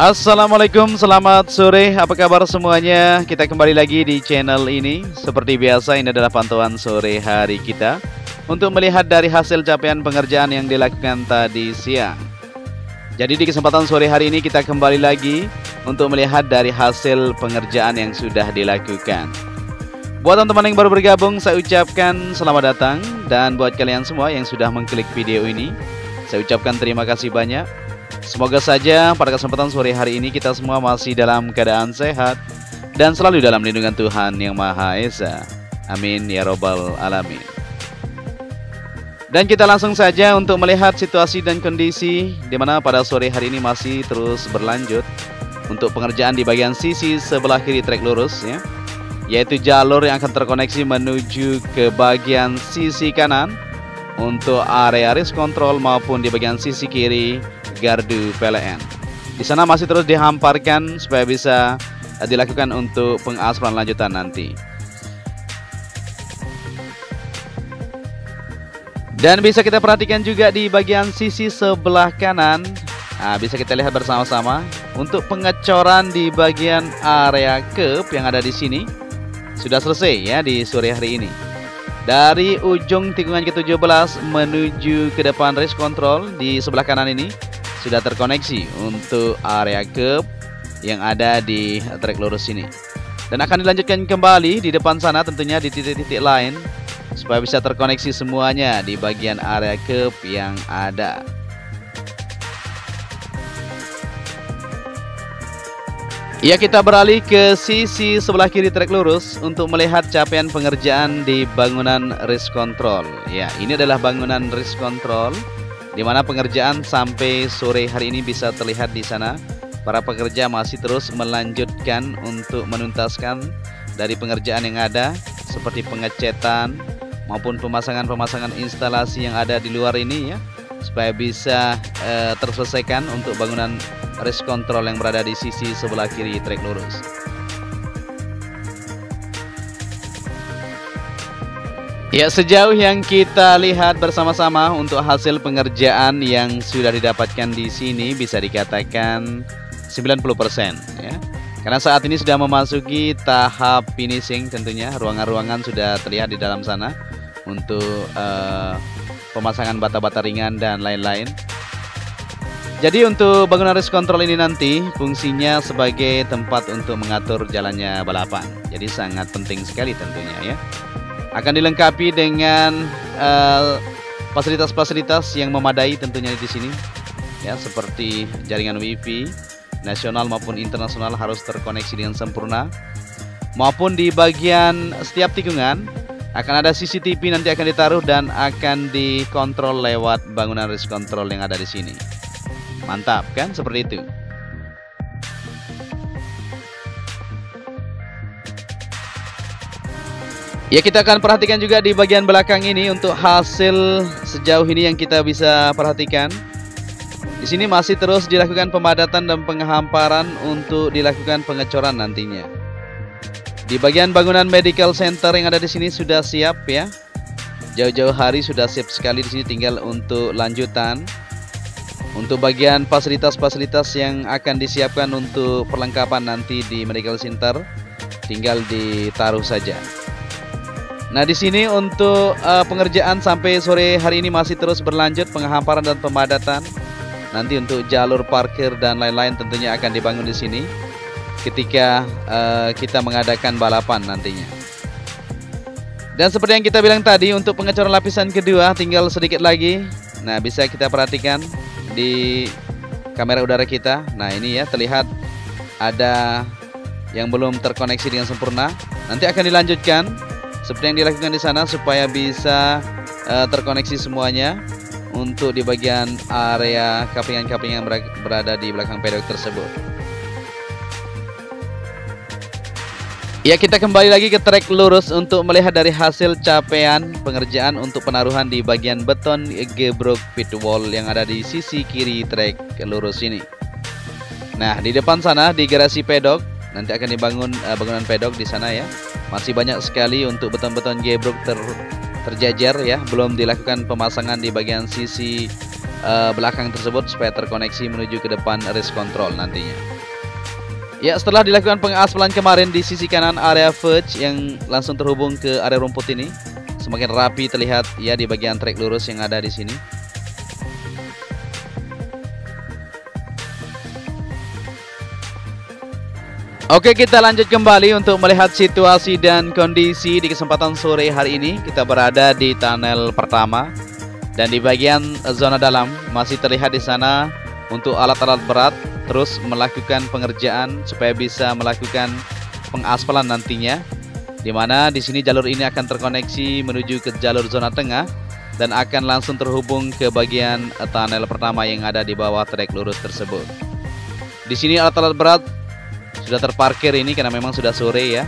Assalamualaikum, selamat sore. Apa kabar semuanya? Kita kembali lagi di channel ini. Seperti biasa, ini adalah pantauan sore hari kita untuk melihat dari hasil capaian pengerjaan yang dilakukan tadi siang. Jadi di kesempatan sore hari ini kita kembali lagi untuk melihat dari hasil pengerjaan yang sudah dilakukan. Buat teman-teman yang baru bergabung, saya ucapkan selamat datang. Dan buat kalian semua yang sudah mengklik video ini, saya ucapkan terima kasih banyak. Semoga saja pada kesempatan sore hari ini kita semua masih dalam keadaan sehat dan selalu dalam lindungan Tuhan Yang Maha Esa. Amin ya robbal alamin. Dan kita langsung saja untuk melihat situasi dan kondisi di mana pada sore hari ini masih terus berlanjut untuk pengerjaan di bagian sisi sebelah kiri trek lurus ya, yaitu jalur yang akan terkoneksi menuju ke bagian sisi kanan untuk area risk control maupun di bagian sisi kiri gardu PLN. Di sana masih terus dihamparkan supaya bisa dilakukan untuk pengaspalan lanjutan nanti. Dan bisa kita perhatikan juga di bagian sisi sebelah kanan. Nah, bisa kita lihat bersama-sama untuk pengecoran di bagian area curb yang ada di sini sudah selesai ya di sore hari ini. Dari ujung tikungan ke-17 menuju ke depan race control di sebelah kanan ini sudah terkoneksi untuk area curb yang ada di trek lurus ini. Dan akan dilanjutkan kembali di depan sana tentunya di titik-titik lain supaya bisa terkoneksi semuanya di bagian area curb yang ada. Ya, kita beralih ke sisi sebelah kiri trek lurus untuk melihat capaian pengerjaan di bangunan race control. Ya, ini adalah bangunan race control di mana pengerjaan sampai sore hari ini bisa terlihat di sana. Para pekerja masih terus melanjutkan untuk menuntaskan dari pengerjaan yang ada seperti pengecetan maupun pemasangan instalasi yang ada di luar ini ya, supaya bisa terselesaikan untuk bangunan race control yang berada di sisi sebelah kiri trek lurus. Ya, sejauh yang kita lihat bersama-sama untuk hasil pengerjaan yang sudah didapatkan di sini bisa dikatakan 90% ya. Karena saat ini sudah memasuki tahap finishing tentunya, ruangan-ruangan sudah terlihat di dalam sana untuk pemasangan bata-bata ringan dan lain-lain. Jadi untuk bangunan race control ini nanti fungsinya sebagai tempat untuk mengatur jalannya balapan. Jadi sangat penting sekali tentunya ya. Akan dilengkapi dengan fasilitas-fasilitas yang memadai tentunya di sini ya, seperti jaringan WiFi nasional maupun internasional harus terkoneksi dengan sempurna, maupun di bagian setiap tikungan akan ada CCTV nanti akan ditaruh dan akan dikontrol lewat bangunan race control yang ada di sini. Mantap kan, seperti itu. Ya, kita akan perhatikan juga di bagian belakang ini untuk hasil sejauh ini yang kita bisa perhatikan. Di sini masih terus dilakukan pemadatan dan penghamparan untuk dilakukan pengecoran nantinya. Di bagian bangunan medical center yang ada di sini sudah siap ya. Jauh-jauh hari sudah siap sekali di sini, tinggal untuk lanjutan. Untuk bagian fasilitas-fasilitas yang akan disiapkan untuk perlengkapan nanti di medical center tinggal ditaruh saja. Nah, di sini untuk pengerjaan sampai sore hari ini masih terus berlanjut penghamparan dan pemadatan. Nanti untuk jalur parkir dan lain-lain tentunya akan dibangun di sini ketika kita mengadakan balapan nantinya. Dan seperti yang kita bilang tadi, untuk pengecoran lapisan kedua tinggal sedikit lagi. Nah, bisa kita perhatikan di kamera udara kita. Nah, ini ya terlihat ada yang belum terkoneksi dengan sempurna. Nanti akan dilanjutkan seperti yang dilakukan di sana supaya bisa terkoneksi semuanya untuk di bagian area kaplingan-kaplingan yang berada di belakang pedok tersebut. Ya, kita kembali lagi ke trek lurus untuk melihat dari hasil capaian pengerjaan untuk penaruhan di bagian beton gebrok pit wall yang ada di sisi kiri trek lurus ini. Nah, di depan sana di garasi pedok nanti akan dibangun bangunan pedok di sana ya. Masih banyak sekali untuk beton-beton gebrok terjajar ya, belum dilakukan pemasangan di bagian sisi belakang tersebut supaya terkoneksi menuju ke depan race control nantinya. Ya, setelah dilakukan pengaspalan kemarin di sisi kanan area verge yang langsung terhubung ke area rumput ini, semakin rapi terlihat ya di bagian trek lurus yang ada di sini. Oke, kita lanjut kembali untuk melihat situasi dan kondisi di kesempatan sore hari ini. Kita berada di tunnel pertama dan di bagian zona dalam masih terlihat di sana untuk alat-alat berat terus melakukan pengerjaan supaya bisa melakukan pengaspalan nantinya. Di mana di sini jalur ini akan terkoneksi menuju ke jalur zona tengah dan akan langsung terhubung ke bagian tunnel pertama yang ada di bawah trek lurus tersebut. Di sini alat-alat berat sudah terparkir ini karena memang sudah sore ya.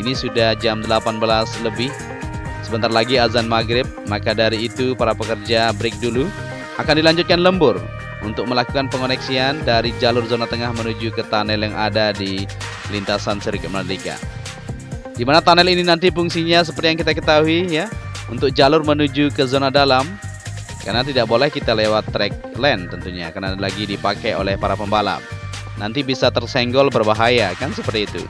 Ini sudah jam 18 lebih. Sebentar lagi azan maghrib. Maka dari itu para pekerja break dulu. Akan dilanjutkan lembur untuk melakukan pengoneksian dari jalur zona tengah menuju ke tunnel yang ada di lintasan sirkuit Mandalika. Di mana tunnel ini nanti fungsinya seperti yang kita ketahui ya, untuk jalur menuju ke zona dalam. Karena tidak boleh kita lewat track lane tentunya, karena lagi dipakai oleh para pembalap. Nanti bisa tersenggol, berbahaya kan, seperti itu.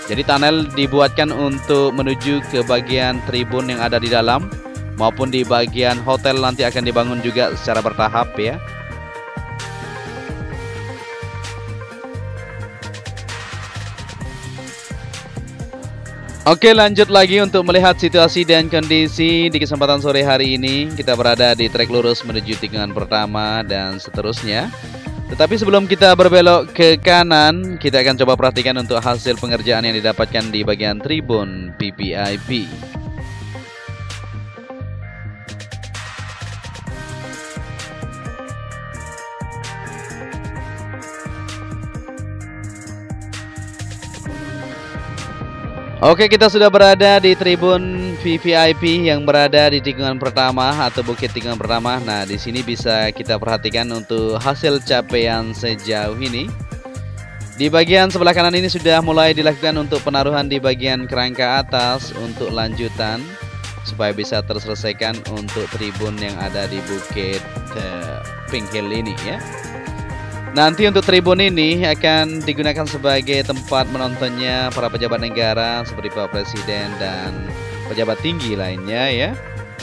Jadi tunnel dibuatkan untuk menuju ke bagian tribun yang ada di dalam maupun di bagian hotel nanti akan dibangun juga secara bertahap ya. Oke, lanjut lagi untuk melihat situasi dan kondisi di kesempatan sore hari ini. Kita berada di trek lurus menuju tikungan pertama dan seterusnya. Tetapi sebelum kita berbelok ke kanan, kita akan coba perhatikan untuk hasil pengerjaan yang didapatkan di bagian tribun VVIP. Oke, kita sudah berada di tribun VVIP yang berada di tikungan pertama atau bukit tikungan pertama. Nah, di sini bisa kita perhatikan untuk hasil capaian sejauh ini. Di bagian sebelah kanan ini sudah mulai dilakukan untuk penaruhan di bagian kerangka atas untuk lanjutan supaya bisa terselesaikan untuk tribun yang ada di bukit Pink Hill ini ya. Nanti untuk tribun ini akan digunakan sebagai tempat menontonnya para pejabat negara seperti Pak Presiden dan pejabat tinggi lainnya ya,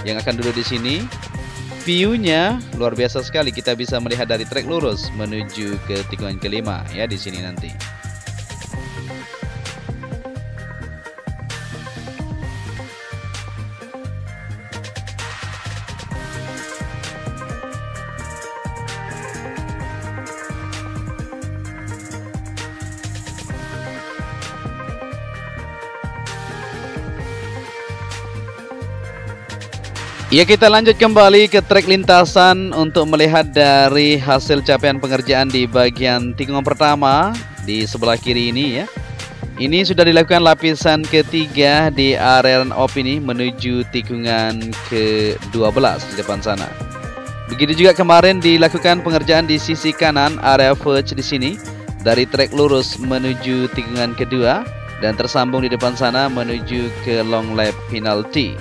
yang akan duduk di sini. View-nya luar biasa sekali, kita bisa melihat dari trek lurus menuju ke tikungan kelima ya di sini nanti. Ya, kita lanjut kembali ke trek lintasan untuk melihat dari hasil capaian pengerjaan di bagian tikungan pertama di sebelah kiri ini ya. Ini sudah dilakukan lapisan ketiga di area run-off ini menuju tikungan ke-12 di depan sana. Begitu juga kemarin dilakukan pengerjaan di sisi kanan area verge di sini dari trek lurus menuju tikungan kedua dan tersambung di depan sana menuju ke long lap penalty.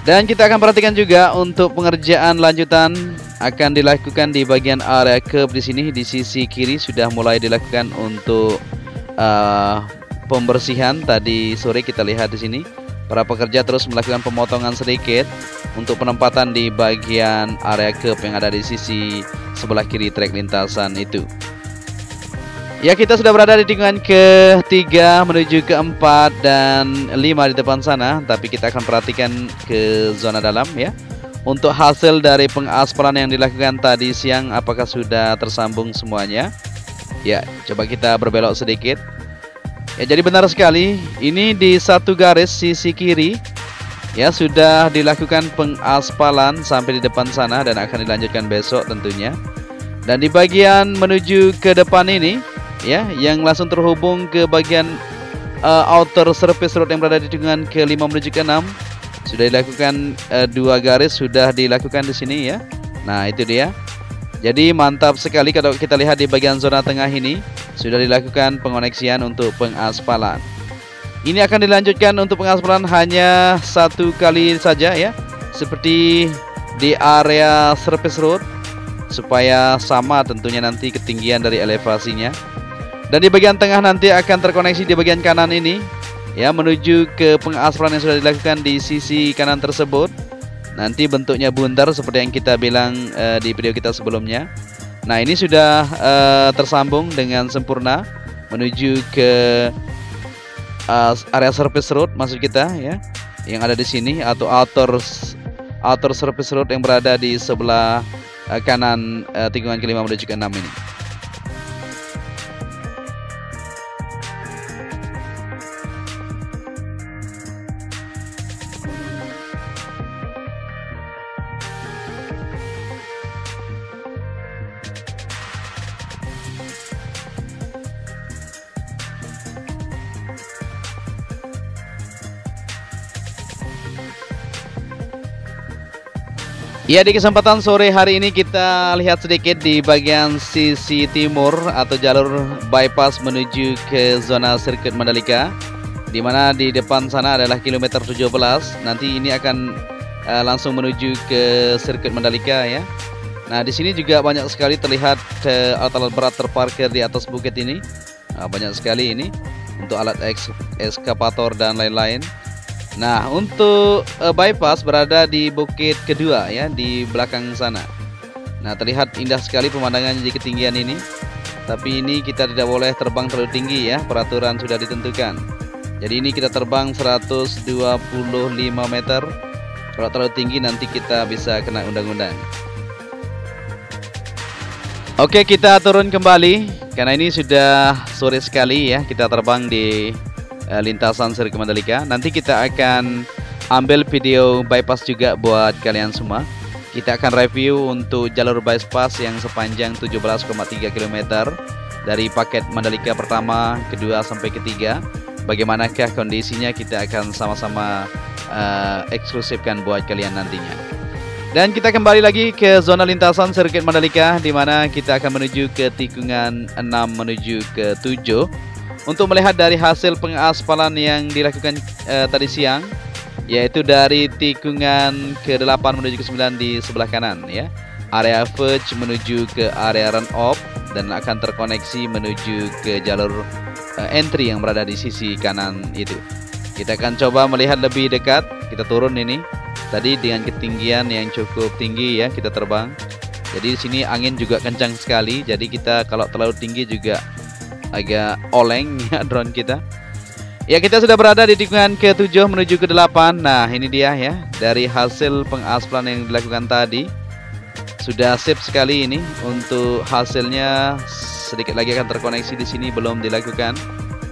Dan kita akan perhatikan juga untuk pengerjaan lanjutan akan dilakukan di bagian area curb di sini. Di sisi kiri sudah mulai dilakukan untuk pembersihan. Tadi sore kita lihat di sini para pekerja terus melakukan pemotongan sedikit untuk penempatan di bagian area curb yang ada di sisi sebelah kiri trek lintasan itu. Ya, kita sudah berada di tikungan ke-3 menuju ke-4 dan 5 di depan sana. Tapi kita akan perhatikan ke zona dalam ya. Untuk hasil dari pengaspalan yang dilakukan tadi siang, apakah sudah tersambung semuanya? Ya, coba kita berbelok sedikit. Ya, jadi benar sekali. Ini di satu garis sisi kiri ya sudah dilakukan pengaspalan sampai di depan sana dan akan dilanjutkan besok tentunya. Dan di bagian menuju ke depan ini ya, yang langsung terhubung ke bagian outer surface road yang berada di tikungan ke-5 menuju ke-6 sudah dilakukan 2 garis sudah dilakukan di sini ya. Nah, itu dia. Jadi mantap sekali kalau kita lihat di bagian zona tengah ini sudah dilakukan pengoneksian untuk pengaspalan. Ini akan dilanjutkan untuk pengaspalan hanya 1 kali saja ya. Seperti di area surface road supaya sama tentunya nanti ketinggian dari elevasinya. Dan di bagian tengah nanti akan terkoneksi di bagian kanan ini ya, menuju ke pengaspalan yang sudah dilakukan di sisi kanan tersebut. Nanti bentuknya bundar seperti yang kita bilang di video kita sebelumnya. Nah, ini sudah tersambung dengan sempurna menuju ke area surface road maksud kita ya, yang ada di sini, atau outer surface road yang berada di sebelah kanan tikungan ke-5 menuju ke-6 ini. Ya, di kesempatan sore hari ini kita lihat sedikit di bagian sisi timur atau jalur bypass menuju ke zona sirkuit Mandalika, di mana di depan sana adalah kilometer 17. Nanti ini akan langsung menuju ke sirkuit Mandalika ya. Nah, di sini juga banyak sekali terlihat alat-alat berat terparkir di atas bukit ini. Banyak sekali ini untuk alat ekskavator dan lain-lain. Nah, untuk bypass berada di bukit kedua ya, di belakang sana. Nah, terlihat indah sekali pemandangannya di ketinggian ini. Tapi ini kita tidak boleh terbang terlalu tinggi ya, peraturan sudah ditentukan. Jadi ini kita terbang 125 meter. Kalau terlalu tinggi nanti kita bisa kena undang-undang. Oke, kita turun kembali karena ini sudah sore sekali ya. Kita terbang di lintasan sirkuit Mandalika. Nanti kita akan ambil video bypass juga buat kalian semua. Kita akan review untuk jalur bypass yang sepanjang 17,3 km dari paket Mandalika pertama, kedua sampai ketiga. Bagaimanakah kondisinya, kita akan sama-sama eksklusifkan buat kalian nantinya. Dan kita kembali lagi ke zona lintasan sirkuit Mandalika, di mana kita akan menuju ke tikungan 6 menuju ke 7. Untuk melihat dari hasil pengaspalan yang dilakukan tadi siang, yaitu dari tikungan ke-8 menuju ke-9 di sebelah kanan ya, area verge menuju ke area run off, dan akan terkoneksi menuju ke jalur entry yang berada di sisi kanan itu. Kita akan coba melihat lebih dekat. Kita turun ini tadi dengan ketinggian yang cukup tinggi ya, kita terbang. Jadi di sini angin juga kencang sekali, jadi kita kalau terlalu tinggi juga agak oleng ya drone kita. Ya, kita sudah berada di tikungan ke-7 menuju ke-8. Nah, ini dia ya, dari hasil pengaspalan yang dilakukan tadi. Sudah sip sekali ini. Untuk hasilnya sedikit lagi akan terkoneksi di sini, belum dilakukan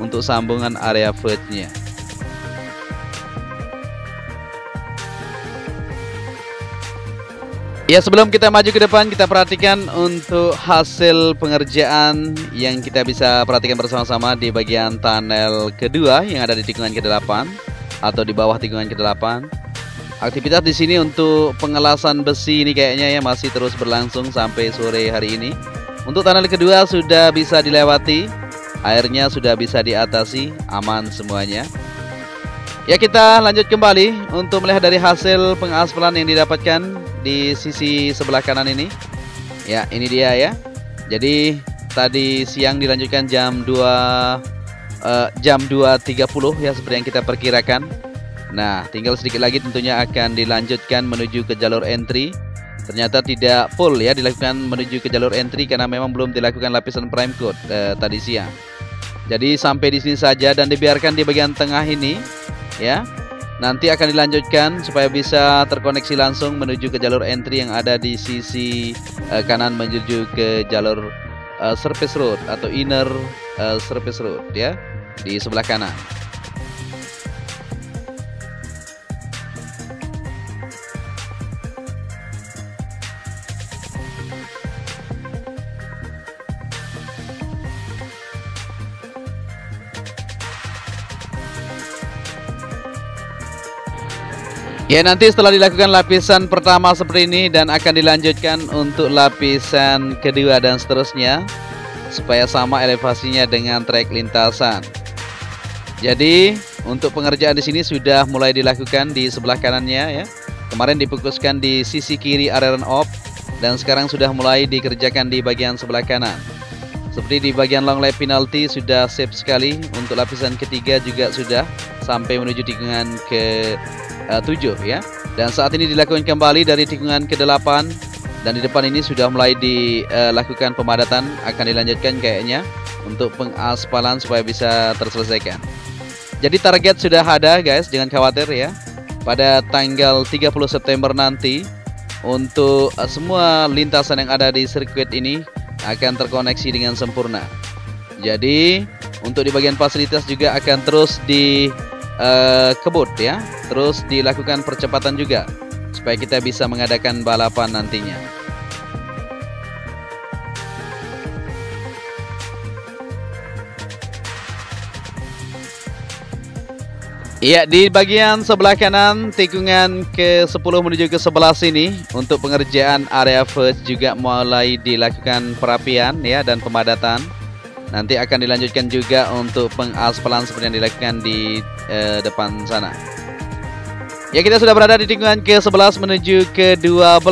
untuk sambungan area verge-nya. Ya, sebelum kita maju ke depan, kita perhatikan untuk hasil pengerjaan yang kita bisa perhatikan bersama-sama di bagian tunnel kedua yang ada di tikungan ke-8 atau di bawah tikungan ke-8. Aktivitas di sini untuk pengelasan besi ini kayaknya ya masih terus berlangsung sampai sore hari ini. Untuk tunnel kedua sudah bisa dilewati, airnya sudah bisa diatasi, aman semuanya. Ya, kita lanjut kembali untuk melihat dari hasil pengaspalan yang didapatkan di sisi sebelah kanan ini. Ya, ini dia ya. Jadi tadi siang dilanjutkan jam 2.30 ya, seperti yang kita perkirakan. Nah, tinggal sedikit lagi tentunya akan dilanjutkan menuju ke jalur entry. Ternyata tidak full ya dilakukan menuju ke jalur entry karena memang belum dilakukan lapisan prime coat tadi siang. Jadi sampai di sini saja dan dibiarkan di bagian tengah ini ya. Nanti akan dilanjutkan supaya bisa terkoneksi langsung menuju ke jalur entry yang ada di sisi kanan menuju ke jalur surface road atau inner surface road ya, di sebelah kanan. Ya, nanti setelah dilakukan lapisan pertama seperti ini dan akan dilanjutkan untuk lapisan kedua dan seterusnya supaya sama elevasinya dengan trek lintasan. Jadi untuk pengerjaan di sini sudah mulai dilakukan di sebelah kanannya ya. Kemarin difokuskan di sisi kiri area run off dan sekarang sudah mulai dikerjakan di bagian sebelah kanan. Seperti di bagian long lap penalty sudah safe sekali. Untuk lapisan ketiga juga sudah sampai menuju tikungan ke 7 ya. Dan saat ini dilakukan kembali dari tikungan ke 8. Dan di depan ini sudah mulai dilakukan pemadatan. Akan dilanjutkan kayaknya untuk pengaspalan supaya bisa terselesaikan. Jadi target sudah ada guys, jangan khawatir ya. Pada tanggal 30 September nanti untuk semua lintasan yang ada di sirkuit ini akan terkoneksi dengan sempurna. Jadi untuk di bagian fasilitas juga akan terus dikebut ya, terus dilakukan percepatan juga supaya kita bisa mengadakan balapan nantinya. Iya, di bagian sebelah kanan tikungan ke 10 menuju ke 11 ini untuk pengerjaan area first juga mulai dilakukan perapian ya dan pemadatan. Nanti akan dilanjutkan juga untuk pengaspalan seperti yang dilakukan di depan sana. Ya, kita sudah berada di tikungan ke 11 menuju ke 12.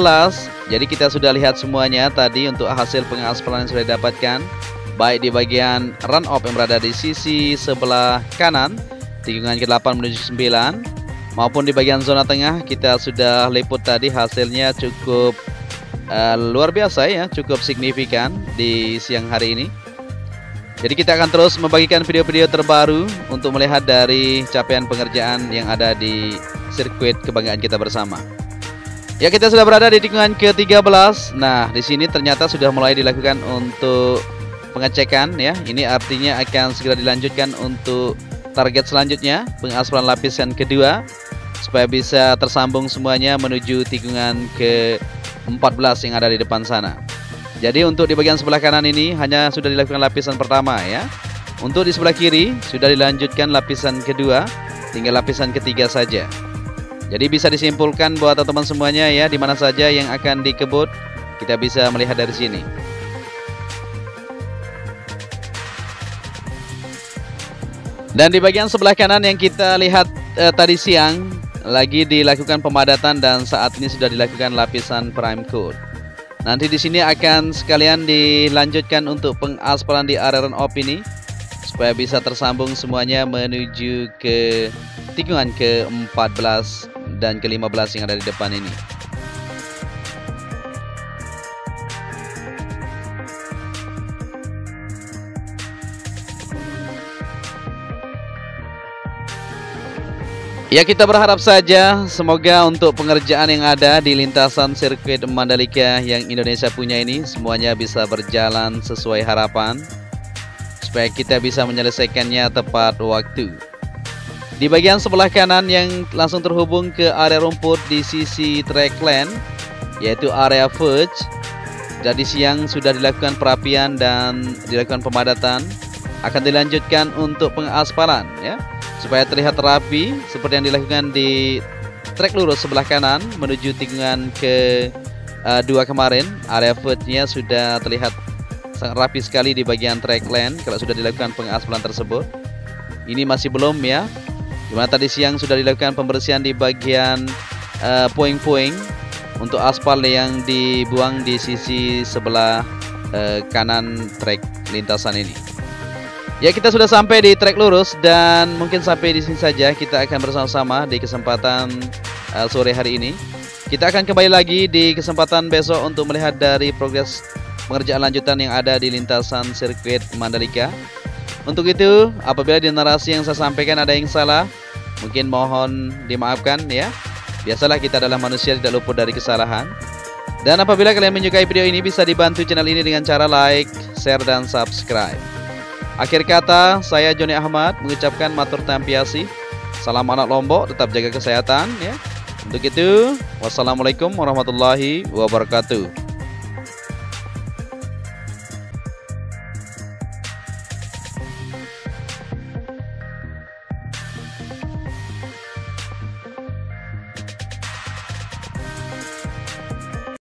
Jadi kita sudah lihat semuanya tadi untuk hasil pengaspalan yang sudah didapatkan, baik di bagian run off yang berada di sisi sebelah kanan tikungan ke-8 menuju ke 9 maupun di bagian zona tengah kita sudah liput tadi. Hasilnya cukup luar biasa ya, cukup signifikan di siang hari ini. Jadi kita akan terus membagikan video-video terbaru untuk melihat dari capaian pengerjaan yang ada di sirkuit kebanggaan kita bersama. Ya, kita sudah berada di tikungan ke-13. Nah, di sini ternyata sudah mulai dilakukan untuk pengecekan ya. Ini artinya akan segera dilanjutkan untuk target selanjutnya, pengaspalan lapisan kedua supaya bisa tersambung semuanya menuju tikungan ke-14 yang ada di depan sana. Jadi untuk di bagian sebelah kanan ini hanya sudah dilakukan lapisan pertama ya. Untuk di sebelah kiri sudah dilanjutkan lapisan kedua, tinggal lapisan ketiga saja. Jadi bisa disimpulkan buat teman-teman semuanya ya, di mana saja yang akan dikebut kita bisa melihat dari sini. Dan di bagian sebelah kanan yang kita lihat tadi siang lagi dilakukan pemadatan dan saat ini sudah dilakukan lapisan prime coat. Nanti di sini akan sekalian dilanjutkan untuk pengaspalan di area run off ini supaya bisa tersambung semuanya menuju ke tikungan ke-14 dan ke-15 yang ada di depan ini. Ya, kita berharap saja semoga untuk pengerjaan yang ada di lintasan sirkuit Mandalika yang Indonesia punya ini semuanya bisa berjalan sesuai harapan supaya kita bisa menyelesaikannya tepat waktu. Di bagian sebelah kanan yang langsung terhubung ke area rumput di sisi track lane yaitu area verge, jadi siang sudah dilakukan perapian dan dilakukan pemadatan, akan dilanjutkan untuk pengaspalan ya, supaya terlihat rapi seperti yang dilakukan di trek lurus sebelah kanan menuju tikungan ke 2 kemarin. Area verge-nya sudah terlihat sangat rapi sekali di bagian track lane kalau sudah dilakukan pengaspalan tersebut. Ini masih belum ya, dimana tadi siang sudah dilakukan pembersihan di bagian puing-puing untuk aspal yang dibuang di sisi sebelah kanan trek lintasan ini. Ya, kita sudah sampai di trek lurus dan mungkin sampai di sini saja. Kita akan bersama-sama di kesempatan sore hari ini. Kita akan kembali lagi di kesempatan besok untuk melihat dari progres pengerjaan lanjutan yang ada di lintasan sirkuit Mandalika. Untuk itu, apabila di narasi yang saya sampaikan ada yang salah, mungkin mohon dimaafkan ya. Biasalah kita adalah manusia, tidak luput dari kesalahan. Dan apabila kalian menyukai video ini, bisa dibantu channel ini dengan cara like, share, dan subscribe. Akhir kata, saya Joni Ahmad mengucapkan matur tampiasi. Salam anak Lombok, tetap jaga kesehatan ya. Untuk itu, wassalamualaikum warahmatullahi wabarakatuh.